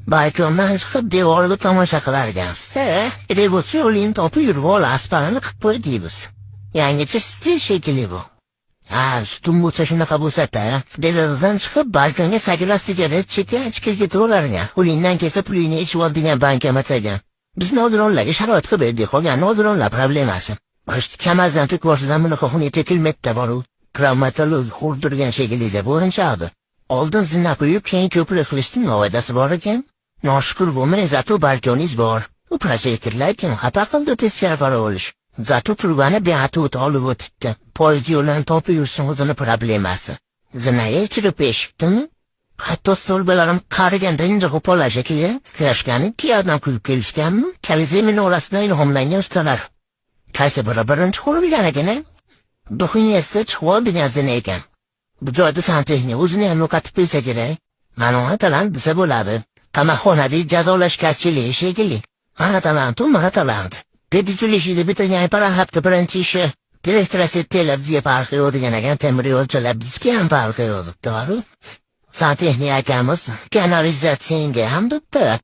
Balkondan chiqib devorga tomosha qilarkansiz. Rebus yo'lini topib yurib asparini qilib qo'ydingiz. Yangicha stil shekilli bu. Sutum bo'lsa shunaqa bo'lsa-da, derazadan chiqib balkonga sakrab sigaret chekkan ichkiga to'largan. Pulingdan kelsa pulingni ichib ol degan bankomat ekan. Biz nogironlarga sharoit qilib berdik, qolgan nogironlar problemasi. Kamazdan tukvorsidan bunaqa xunuk tekilmetda boru. Travmatolog xurdirgan shekilli deb o'rinchadi. Oldin zina qo'yib, keyin ko'prik qilishning foydasi bor ekan. Noshukur bo'lmang, zato balkoningiz bor. Bu proyektorlar kim xafa qildi teskari qarab olish. Zato turgani beatut olib o'tibdi. Poyezd yo'lini topib yursin o'zini problemasi. Zinaga ichirib eshitdimi? Hatto stolbalarim qariganda inja qo'pollar shekilli. Strashkani piyodan kulib kelishganmi? Kalize minorasidan ilhomlangan ustalar. Qaysi biri birinchi qurbilgan ekan? Duxunyasida chiqib degan zina ekan. Bu joyda santexnik o'zini ham yo'qotib bilsa kerak. Mana talant desa bo'ladi. Qamoqxonada jazolash kachili shekilli. Mana talant. Pedicilishida bitirgan para hafta birinchi ishi. Direktorasi televizor parqi degan ekan, temir yo'lchilar bizga ham parqi yo'q, to'g'ri? Santexnik akamiz kanalizatsiyaga ham debdi.